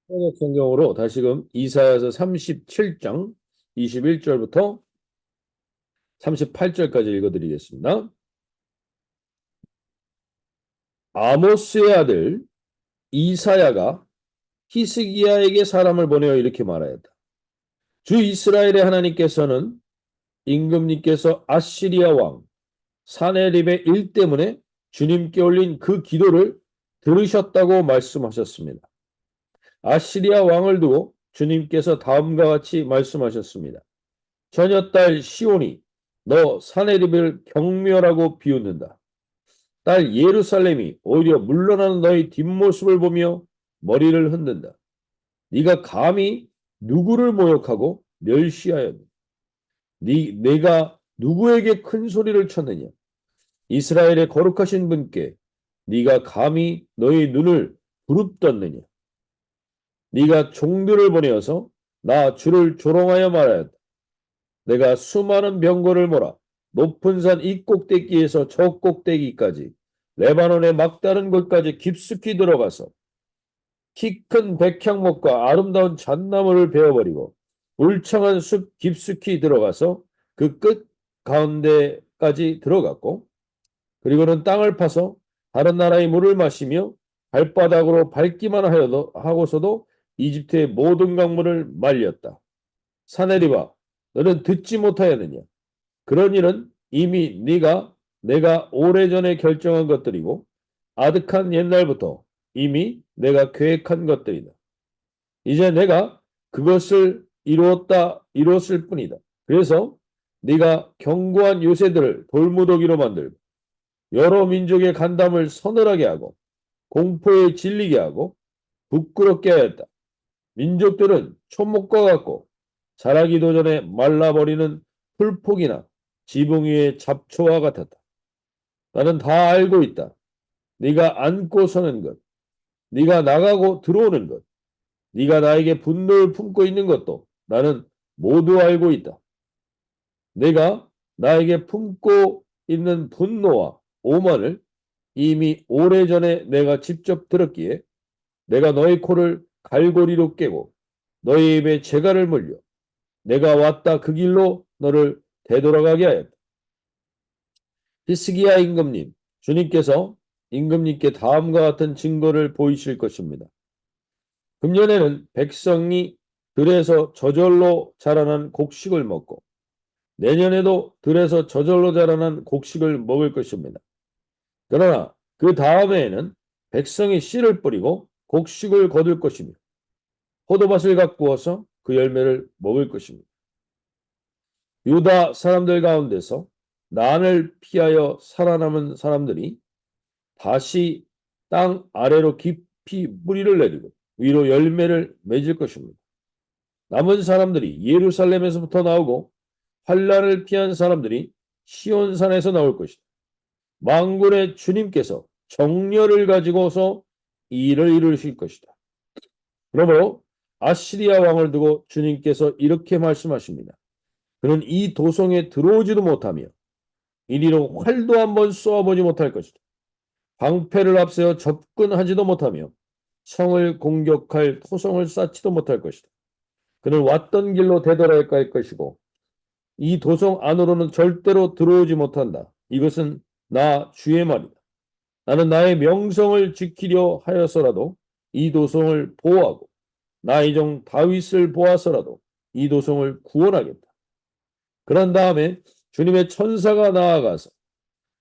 번역 성경으로 다시금 이사야서 37장 21절부터 38절까지 읽어드리겠습니다. 아모스의 아들 이사야가 히스기야에게 사람을 보내어 이렇게 말하였다. 주 이스라엘의 하나님께서는 임금님께서 아시리아 왕 사네립의 일 때문에 주님께 올린 그 기도를 들으셨다고 말씀하셨습니다. 아시리아 왕을 두고 주님께서 다음과 같이 말씀하셨습니다. 처녀딸 시온이 너 사내립을 경멸하고 비웃는다. 딸 예루살렘이 오히려 물러나는 너의 뒷모습을 보며 머리를 흔든다. 네가 감히 누구를 모욕하고 멸시하였느냐? 내가 누구에게 큰 소리를 쳤느냐? 이스라엘의 거룩하신 분께 네가 감히 너의 눈을 부릅떴느냐? 네가 종들을 보내어서 나 주를 조롱하여 말하였다. 내가 수많은 병거를 몰아 높은 산 이 꼭대기에서 저 꼭대기까지 레바논의 막다른 곳까지 깊숙이 들어가서 키 큰 백향목과 아름다운 잣나무를 베어버리고 울창한 숲 깊숙이 들어가서 그 끝 가운데까지 들어갔고 그리고는 땅을 파서 다른 나라의 물을 마시며 발바닥으로 밟기만 하고서도 이집트의 모든 강물을 말렸다. 사내리바 너는 듣지 못하였느냐? 그런 일은 이미 내가 오래전에 결정한 것들이고 아득한 옛날부터 이미 내가 계획한 것들이다. 이제 내가 그것을 이루었을 뿐이다. 그래서 네가 견고한 요새들을 돌무더기로 만들고 여러 민족의 간담을 서늘하게 하고 공포에 질리게 하고 부끄럽게 하였다. 민족들은 초목과 같고 자라기도 전에 말라버리는 풀폭이나 지붕 위의 잡초와 같았다. 나는 다 알고 있다. 네가 앉고 서는 것, 네가 나가고 들어오는 것, 네가 나에게 분노를 품고 있는 것도 나는 모두 알고 있다. 내가 나에게 품고 있는 분노와 오만을 이미 오래전에 내가 직접 들었기에 내가 너의 코를 갈고리로 깨고 너의 입에 재갈을 물려 내가 왔다 그 길로 너를 되돌아가게 하였다. 히스기야 임금님, 주님께서 임금님께 다음과 같은 증거를 보이실 것입니다. 금년에는 백성이 들에서 저절로 자라난 곡식을 먹고 내년에도 들에서 저절로 자라난 곡식을 먹을 것입니다. 그러나 그 다음해에는 백성이 씨를 뿌리고 곡식을 거둘 것이며 포도밭을 가꾸어서 그 열매를 먹을 것입니다. 유다 사람들 가운데서 난을 피하여 살아남은 사람들이 다시 땅 아래로 깊이 뿌리를 내리고 위로 열매를 맺을 것입니다. 남은 사람들이 예루살렘에서부터 나오고 환란을 피한 사람들이 시온산에서 나올 것이다. 만군의 주님께서 정렬을 가지고서 이 일을 이루실 것이다. 그러므로 아시리아 왕을 두고 주님께서 이렇게 말씀하십니다. 그는 이 도성에 들어오지도 못하며 이리로 활도 한번 쏘아보지 못할 것이다. 방패를 앞세워 접근하지도 못하며 성을 공격할 토성을 쌓지도 못할 것이다. 그는 왔던 길로 되돌아갈 것이고 이 도성 안으로는 절대로 들어오지 못한다. 이것은 나 주의 말이다. 나는 나의 명성을 지키려 하여서라도 이 도성을 보호하고 나의 종 다윗을 보아서라도 이 도성을 구원하겠다. 그런 다음에 주님의 천사가 나아가서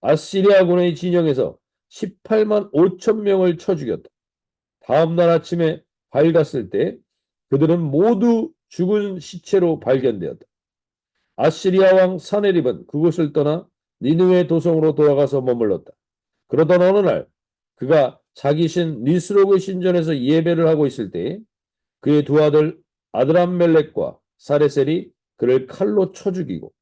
아시리아군의 진영에서 18만 5천 명을 쳐 죽였다. 다음 날 아침에 밝았을 때 그들은 모두 죽은 시체로 발견되었다. 아시리아 왕 사네립은 그곳을 떠나 니느웨 도성으로 돌아가서 머물렀다. 그러던 어느 날 그가 자기 신 니스로그 신전에서 예배를 하고 있을 때 그의 두 아들 아드람멜렉과 사레셀이 그를 칼로 쳐 죽이고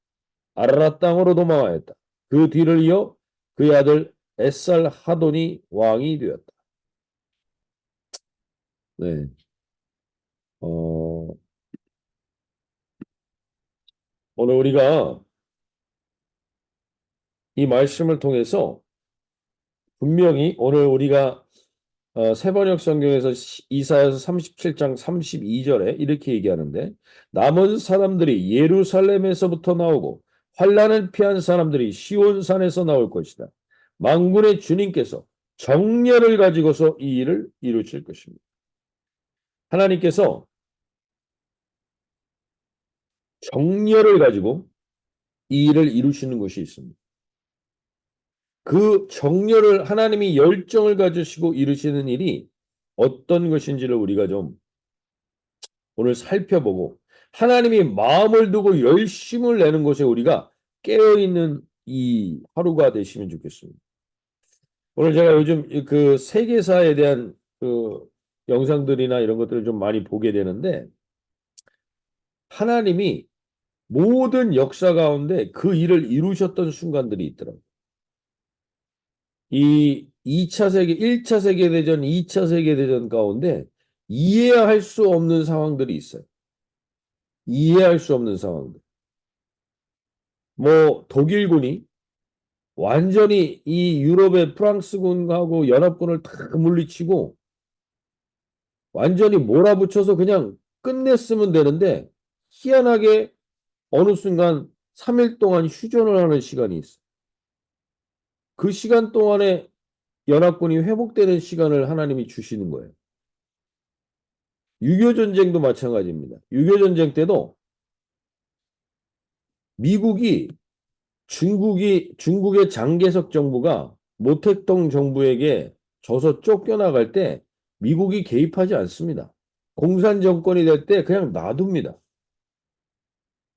아라랏 땅으로 도망하였다. 그 뒤를 이어 그의 아들 에살 하돈이 왕이 되었다. 네. 어, 오늘 우리가 이 말씀을 통해서 분명히 오늘 우리가 세번역 성경에서 이사야서 37장 32절에 이렇게 얘기하는데 남은 사람들이 예루살렘에서부터 나오고 환난을 피한 사람들이 시온산에서 나올 것이다. 만군의 주님께서 정렬을 가지고서 이 일을 이루실 것입니다. 하나님께서 정렬을 가지고 이 일을 이루시는 것이 있습니다. 그 정렬을 하나님이 열정을 가지시고 이루시는 일이 어떤 것인지를 우리가 좀 오늘 살펴보고 하나님이 마음을 두고 열심을 내는 것에 우리가 깨어있는 이 하루가 되시면 좋겠습니다. 오늘 제가 요즘 그 세계사에 대한 그 영상들이나 이런 것들을 좀 많이 보게 되는데 하나님이 모든 역사 가운데 그 일을 이루셨던 순간들이 있더라고요. 이 2차 세계, 1차 세계대전, 2차 세계대전 가운데 이해할 수 없는 상황들이 있어요. 이해할 수 없는 상황들. 뭐 독일군이 완전히 이 유럽의 프랑스군하고 연합군을 다 물리치고 완전히 몰아붙여서 그냥 끝냈으면 되는데 희한하게 어느 순간 3일 동안 휴전을 하는 시간이 있어. 그 시간 동안에 연합군이 회복되는 시간을 하나님이 주시는 거예요. 6.25 전쟁도 마찬가지입니다. 6.25 전쟁 때도 미국이 중국의 장개석 정부가 모택동 정부에게 져서 쫓겨나갈 때 미국이 개입하지 않습니다. 공산 정권이 될 때 그냥 놔둡니다.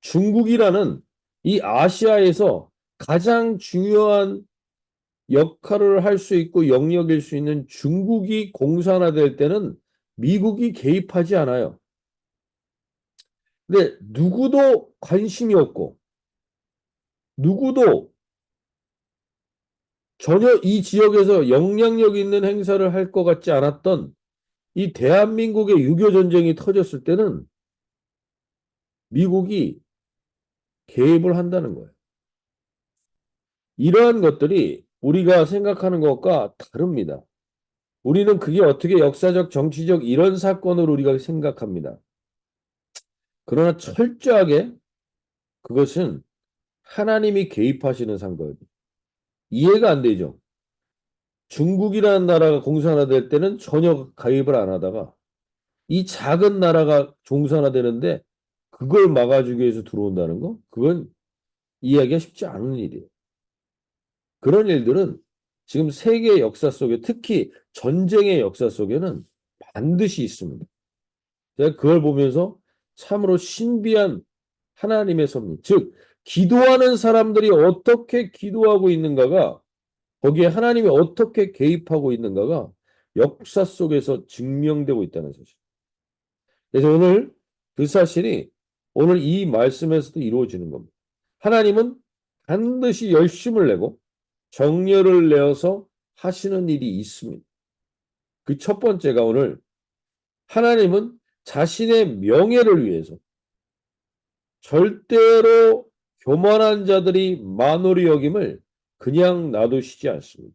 중국이라는 이 아시아에서 가장 중요한 역할을 할 수 있고 영역일 수 있는 중국이 공산화될 때는 미국이 개입하지 않아요. 근데 누구도 관심이 없고 누구도 전혀 이 지역에서 영향력 있는 행사를 할 것 같지 않았던 이 대한민국의 6.25 전쟁이 터졌을 때는 미국이 개입을 한다는 거예요. 이러한 것들이 우리가 생각하는 것과 다릅니다. 우리는 그게 어떻게 역사적, 정치적 이런 사건으로 우리가 생각합니다. 그러나 철저하게 그것은 하나님이 개입하시는 상거예요. 이해가 안 되죠. 중국이라는 나라가 공산화될 때는 전혀 가입을 안 하다가 이 작은 나라가 종산화되는데 그걸 막아주기 위해서 들어온다는 거? 그건 이해하기가 쉽지 않은 일이에요. 그런 일들은 지금 세계 역사 속에 특히 전쟁의 역사 속에는 반드시 있습니다. 제가 그걸 보면서 참으로 신비한 하나님의 섭리, 즉 기도하는 사람들이 어떻게 기도하고 있는가가 거기에 하나님이 어떻게 개입하고 있는가가 역사 속에서 증명되고 있다는 사실. 그래서 오늘 그 사실이 오늘 이 말씀에서도 이루어지는 겁니다. 하나님은 반드시 열심을 내고 정열을 내어서 하시는 일이 있습니다. 그 첫 번째가 오늘 하나님은 자신의 명예를 위해서 절대로 교만한 자들이 만홀히 여김을 그냥 놔두시지 않습니다.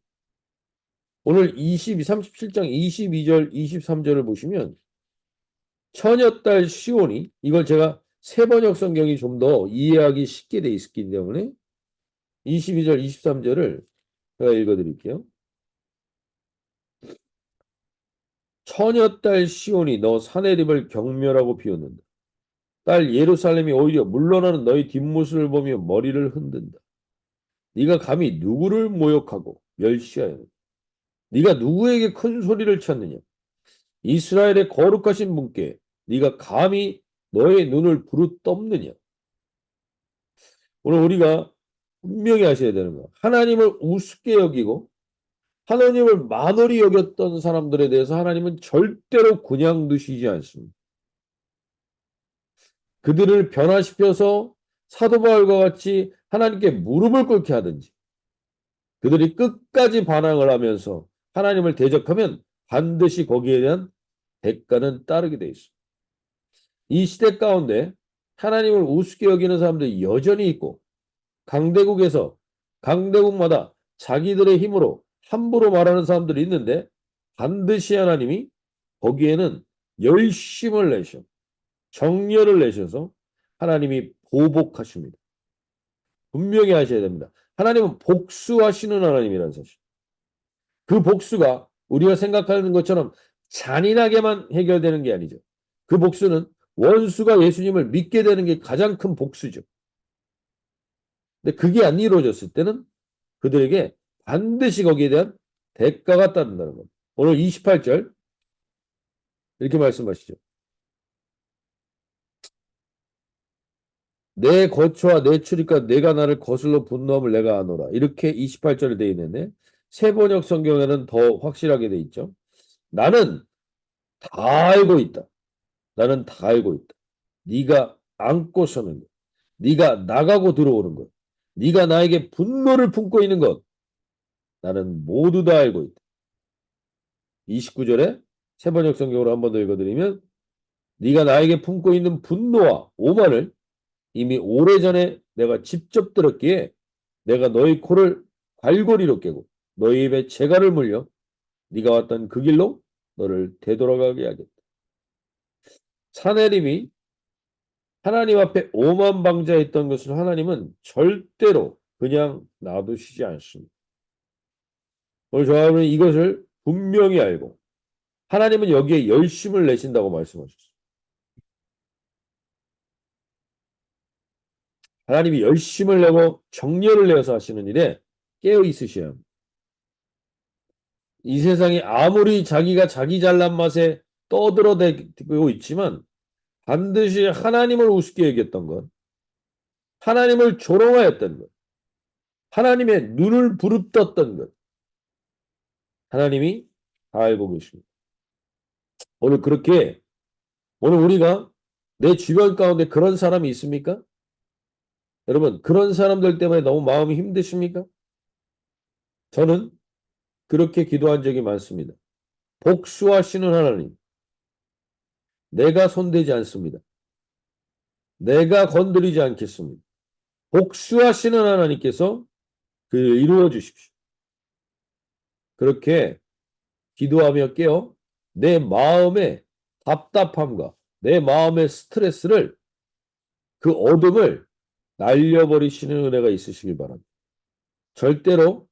오늘 37장 22절 23절을 보시면 처녀딸 시온이 이걸 제가 세번역 성경이 좀 더 이해하기 쉽게 돼 있기 때문에 22절 23절을 제가 읽어드릴게요. 처녀딸 시온이 너 사내립을 경멸하고 비웃는다. 딸 예루살렘이 오히려 물러나는 너희 뒷모습을 보며 머리를 흔든다. 네가 감히 누구를 모욕하고 멸시하였느냐? 네가 누구에게 큰 소리를 쳤느냐? 이스라엘의 거룩하신 분께 네가 감히 너의 눈을 부르떠느냐? 오늘 우리가 분명히 하셔야 되는 거야. 하나님을 우습게 여기고 하나님을 만홀히 여겼던 사람들에 대해서 하나님은 절대로 그냥 두시지 않습니다. 그들을 변화시켜서 사도 바울과 같이 하나님께 무릎을 꿇게 하든지 그들이 끝까지 반항을 하면서 하나님을 대적하면 반드시 거기에 대한 대가는 따르게 돼 있습니다. 이 시대 가운데 하나님을 우습게 여기는 사람들이 여전히 있고 강대국마다 자기들의 힘으로 함부로 말하는 사람들이 있는데 반드시 하나님이 거기에는 열심을 내셔, 정열을 내셔서 하나님이 보복하십니다. 분명히 하셔야 됩니다. 하나님은 복수하시는 하나님이라는 사실. 그 복수가 우리가 생각하는 것처럼 잔인하게만 해결되는 게 아니죠. 그 복수는 원수가 예수님을 믿게 되는 게 가장 큰 복수죠. 근데 그게 안 이루어졌을 때는 그들에게 반드시 거기에 대한 대가가 따른다는 겁니다. 오늘 28절 이렇게 말씀하시죠. 내 거처와 내 출입과 내가 나를 거슬러 분노함을 내가 아노라. 이렇게 28절에 되어 있는데 세번역 성경에는 더 확실하게 되어 있죠. 나는 다 알고 있다. 나는 다 알고 있다. 네가 안고 서는 것, 네가 나가고 들어오는 것, 네가 나에게 분노를 품고 있는 것, 나는 모두 다 알고 있다. 29절에 세번역 성경으로 한 번 더 읽어드리면 네가 나에게 품고 있는 분노와 오만을 이미 오래전에 내가 직접 들었기에 내가 너희 코를 갈고리로 깨고 너희 입에 재갈을 물려 네가 왔던 그 길로 너를 되돌아가게 하겠다. 사내림이 하나님 앞에 오만방자했던 것을 하나님은 절대로 그냥 놔두시지 않습니다. 오늘 저하고는 이것을 분명히 알고 하나님은 여기에 열심을 내신다고 말씀하셨어요. 하나님이 열심을 내고 정열을 내어서 하시는 일에 깨어 있으셔야 합니다. 이 세상이 아무리 자기가 자기 잘난 맛에 떠들어대고 있지만 반드시 하나님을 우습게 여겼던 것, 하나님을 조롱하였던 것, 하나님의 눈을 부릅떴던 것, 하나님이 다 알고 계십니다. 오늘 그렇게 오늘 우리가 내 주변 가운데 그런 사람이 있습니까? 여러분 그런 사람들 때문에 너무 마음이 힘드십니까? 저는 그렇게 기도한 적이 많습니다. 복수하시는 하나님, 내가 손대지 않습니다. 내가 건드리지 않겠습니다. 복수하시는 하나님께서 그 이루어 주십시오. 그렇게 기도하며 깨어 내 마음의 답답함과 내 마음의 스트레스를 그 어둠을 날려버리시는 은혜가 있으시길 바랍니다. 절대로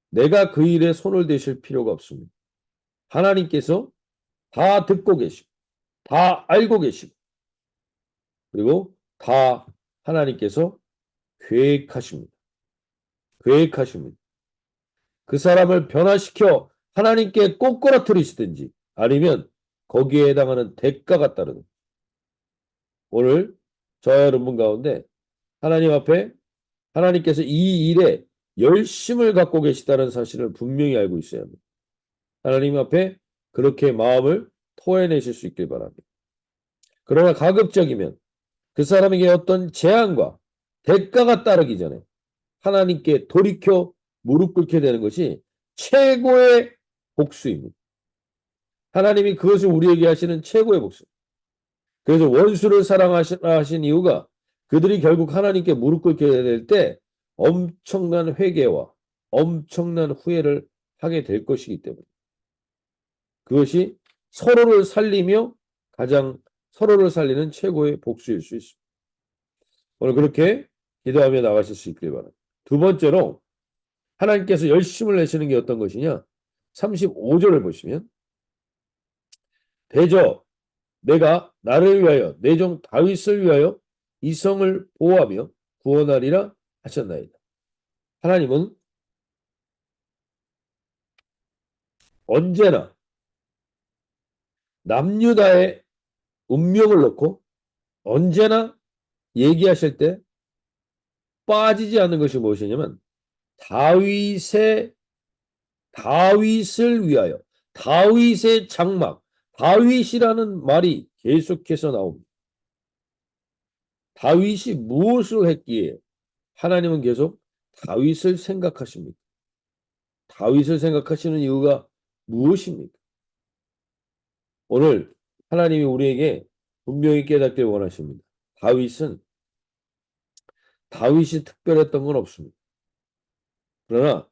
내가 그 일에 손을 대실 필요가 없습니다. 하나님께서 다 듣고 계시고 다 알고 계시고 그리고 다 하나님께서 계획하십니다. 계획하십니다. 그 사람을 변화시켜 하나님께 꼬꾸라뜨리시든지 아니면 거기에 해당하는 대가가 따르는 오늘 저와 여러분 가운데 하나님 앞에 하나님께서 이 일에 열심을 갖고 계시다는 사실을 분명히 알고 있어야 합니다. 하나님 앞에 그렇게 마음을 토해내실 수 있길 바랍니다. 그러나 가급적이면 그 사람에게 어떤 재앙과 대가가 따르기 전에 하나님께 돌이켜 무릎 꿇게 되는 것이 최고의 복수입니다. 하나님이 그것을 우리에게 하시는 최고의 복수. 그래서 원수를 사랑하신 이유가 그들이 결국 하나님께 무릎 꿇게 될 때 엄청난 회개와 엄청난 후회를 하게 될 것이기 때문에 그것이 서로를 살리며 가장 서로를 살리는 최고의 복수일 수 있습니다. 오늘 그렇게 기도하며 나가실 수 있길 바랍니다. 두 번째로 하나님께서 열심을 내시는 게 어떤 것이냐? 35절을 보시면 대저 내가 나를 위하여 내 종 다윗을 위하여 이 성을 보호하며 구원하리라 하셨나이다. 하나님은 언제나 남유다의 운명을 놓고 언제나 얘기하실 때 빠지지 않는 것이 무엇이냐면 다윗을 위하여 다윗의 장막 다윗이라는 말이 계속해서 나옵니다. 다윗이 무엇을 했기에 하나님은 계속 다윗을 생각하십니까? 다윗을 생각하시는 이유가 무엇입니까? 오늘 하나님이 우리에게 분명히 깨닫길 원하십니다. 다윗이 특별했던 건 없습니다. 그러나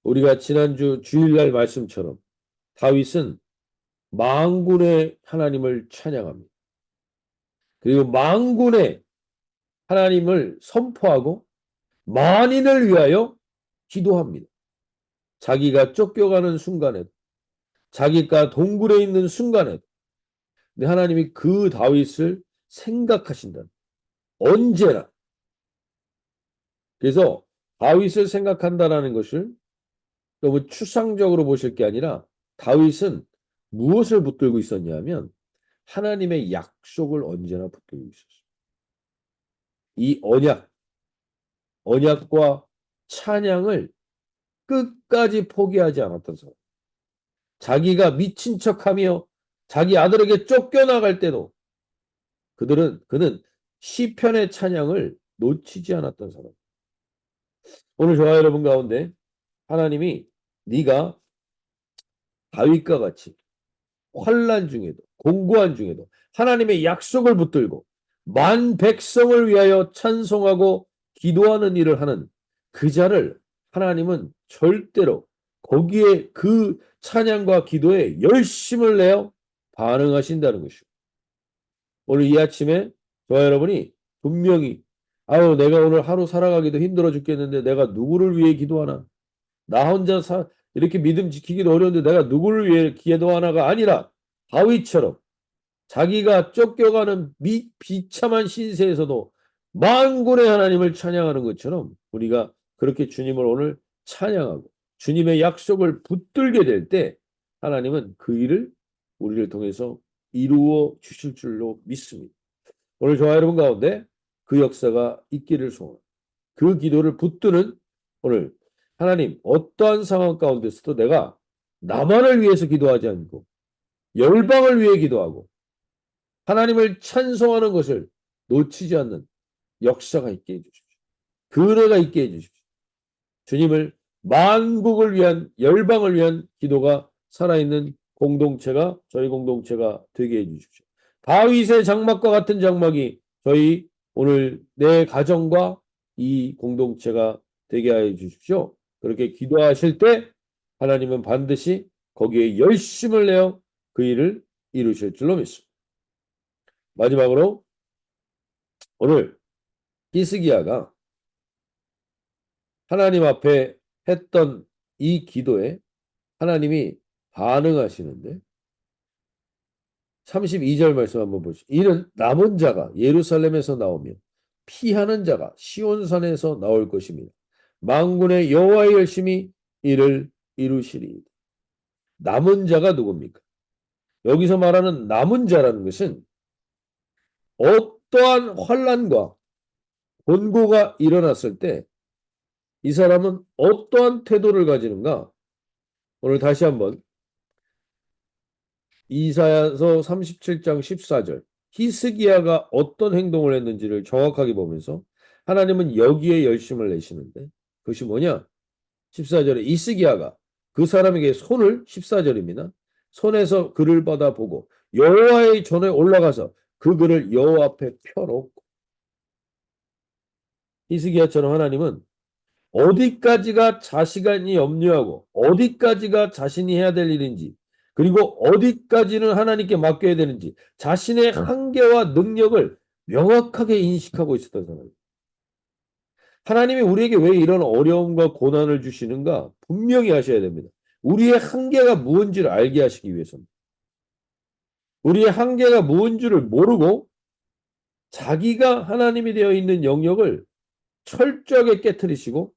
우리가 지난주 주일날 말씀처럼 다윗은 만군의 하나님을 찬양합니다. 그리고 만군의 하나님을 선포하고 만인을 위하여 기도합니다. 자기가 쫓겨가는 순간에, 자기가 동굴에 있는 순간에 하나님이 그 다윗을 생각하신다. 언제나. 그래서 다윗을 생각한다라는 것을 너무 추상적으로 보실 게 아니라 다윗은 무엇을 붙들고 있었냐면 하나님의 약속을 언제나 붙들고 있었어요. 이 언약과 찬양을 끝까지 포기하지 않았던 사람. 자기가 미친 척하며 자기 아들에게 쫓겨나갈 때도 그는 시편의 찬양을 놓치지 않았던 사람. 오늘 저와 여러분 가운데 하나님이 네가 다윗과 같이 환난 중에도 공고한 중에도 하나님의 약속을 붙들고 만 백성을 위하여 찬송하고 기도하는 일을 하는 그 자를 하나님은 절대로 거기에 그 찬양과 기도에 열심을 내어 반응하신다는 것이죠. 오늘 이 아침에 저와 여러분이 분명히 아유 내가 오늘 하루 살아가기도 힘들어 죽겠는데 내가 누구를 위해 기도하나? 나 혼자 이렇게 믿음 지키기도 어려운데 내가 누구를 위해 기도하나가 아니라 다윗처럼 자기가 쫓겨가는 비참한 신세에서도 만군의 하나님을 찬양하는 것처럼 우리가 그렇게 주님을 오늘 찬양하고 주님의 약속을 붙들게 될 때 하나님은 그 일을 우리를 통해서 이루어 주실 줄로 믿습니다. 오늘 저와 여러분 가운데 그 역사가 있기를 소원합니다. 그 기도를 붙드는 오늘 하나님 어떠한 상황 가운데서도 내가 나만을 위해서 기도하지 않고 열방을 위해 기도하고 하나님을 찬송하는 것을 놓치지 않는 역사가 있게 해주십시오. 그래가 있게 해주십시오. 주님을 만국을 위한 열방을 위한 기도가 살아있는 공동체가 저희 공동체가 되게 해주십시오. 다윗의 장막과 같은 장막이 저희 오늘 내 가정과 이 공동체가 되게 하여 주십시오. 그렇게 기도하실 때 하나님은 반드시 거기에 열심을 내어 그 일을 이루실 줄로 믿습니다. 마지막으로 오늘 히스기야가 하나님 앞에 했던 이 기도에 하나님이 반응하시는데 32절 말씀 한번 보시죠. 이는 남은 자가 예루살렘에서 나오며 피하는 자가 시온산에서 나올 것입니다. 만군의 여호와의 열심히 이를 이루시리이다. 남은 자가 누굽니까? 여기서 말하는 남은 자라는 것은 어떠한 환난과 곤고가 일어났을 때 이 사람은 어떠한 태도를 가지는가? 오늘 다시 한번 이사야서 37장 14절 히스기야가 어떤 행동을 했는지를 정확하게 보면서 하나님은 여기에 열심을 내시는데 그것이 뭐냐? 14절에 히스기야가 그 사람에게 손을 14절입니다. 손에서 글을 받아 보고 여호와의 전에 올라가서 그 글을 여호와 앞에 펴놓고 히스기야처럼 하나님은 어디까지가 자신이 염려하고 어디까지가 자신이 해야 될 일인지 그리고 어디까지는 하나님께 맡겨야 되는지 자신의 한계와 능력을 명확하게 인식하고 있었던 사람입니다. 하나님이 우리에게 왜 이런 어려움과 고난을 주시는가 분명히 하셔야 됩니다. 우리의 한계가 무엇인지를 알게 하시기 위해서입니다. 우리의 한계가 무엇인지를 모르고 자기가 하나님이 되어 있는 영역을 철저하게 깨트리시고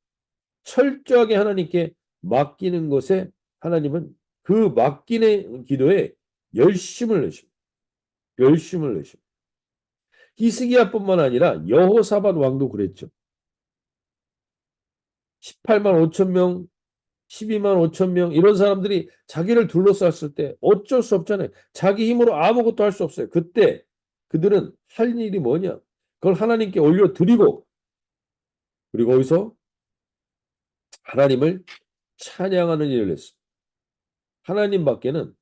철저하게 하나님께 맡기는 것에 하나님은 그 맡기는 기도에 열심을 내십니다. 열심을 내십니다. 히스기야뿐만 아니라 여호사밧 왕도 그랬죠. 18만 5천 명, 12만 5천 명 이런 사람들이 자기를 둘러쌌을 때 어쩔 수 없잖아요. 자기 힘으로 아무것도 할 수 없어요. 그때 그들은 할 일이 뭐냐? 그걸 하나님께 올려드리고 그리고 거기서 하나님을 찬양하는 일을 했어요. 하나님밖에는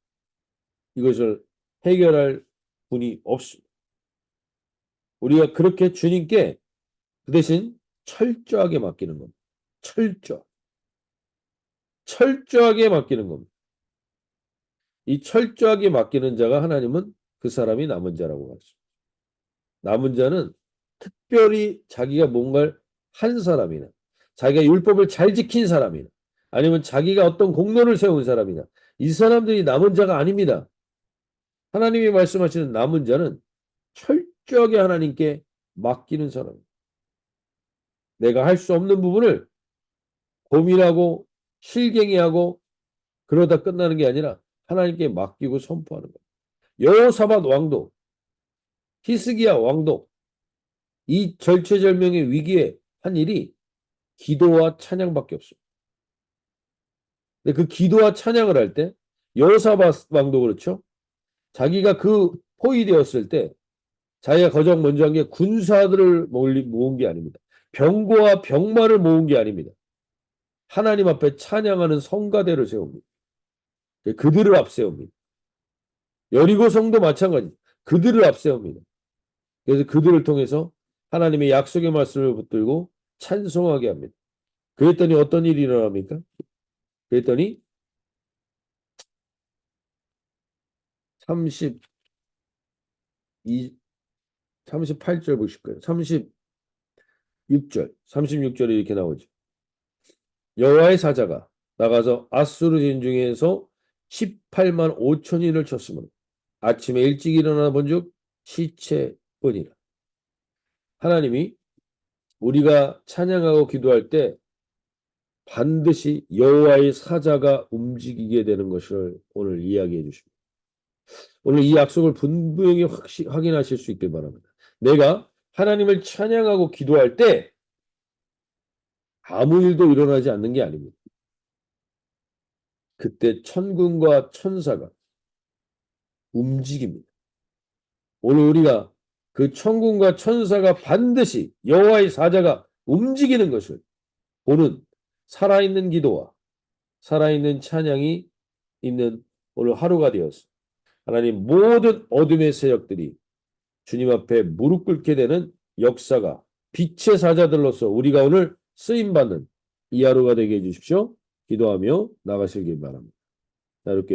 이것을 해결할 분이 없습니다. 우리가 그렇게 주님께 그 대신 철저하게 맡기는 겁니다. 철저하게 맡기는 겁니다. 이 철저하게 맡기는 자가 하나님은 그 사람이 남은 자라고 하죠. 남은 자는 특별히 자기가 뭔가를 한 사람이나 자기가 율법을 잘 지킨 사람이나 아니면 자기가 어떤 공로를 세운 사람이나 이 사람들이 남은 자가 아닙니다. 하나님이 말씀하시는 남은 자는 철저하게 하나님께 맡기는 사람입니다. 내가 할 수 없는 부분을 고민하고 실갱이하고 그러다 끝나는 게 아니라 하나님께 맡기고 선포하는 거예요. 여호사밧 왕도 히스기야 왕도 이 절체절명의 위기에 한 일이 기도와 찬양밖에 없어요. 근데 그 기도와 찬양을 할 때 여호사밧 왕도 그렇죠. 자기가 그 포위되었을 때 자기가 가장 먼저 한 게 군사들을 모은 게 아닙니다. 병거와 병마를 모은 게 아닙니다. 하나님 앞에 찬양하는 성가대를 세웁니다. 그들을 앞세웁니다. 여리고 성도 마찬가지. 그들을 앞세웁니다. 그래서 그들을 통해서 하나님의 약속의 말씀을 붙들고 찬송하게 합니다. 그랬더니 어떤 일이 일어납니까? 그랬더니 32, 38절 보실 거예요. 36절에 이렇게 나오죠. 여호와의 사자가 나가서 아수르 진중에서 18만 5천인을 쳤으므로 아침에 일찍 일어나 본즉 시체뿐이라. 하나님이 우리가 찬양하고 기도할 때 반드시 여호와의 사자가 움직이게 되는 것을 오늘 이야기해 주십니다. 오늘 이 약속을 분명히 확인하실 수 있길 바랍니다. 내가 하나님을 찬양하고 기도할 때 아무 일도 일어나지 않는 게 아닙니다. 그때 천군과 천사가 움직입니다. 오늘 우리가 그 천군과 천사가 반드시 여호와의 사자가 움직이는 것을 보는 살아있는 기도와 살아있는 찬양이 있는 오늘 하루가 되었습니다. 하나님 모든 어둠의 세력들이 주님 앞에 무릎 꿇게 되는 역사가 빛의 사자들로서 우리가 오늘 쓰임받는 이 하루가 되게 해주십시오. 기도하며 나가시길 바랍니다. 자, 이렇게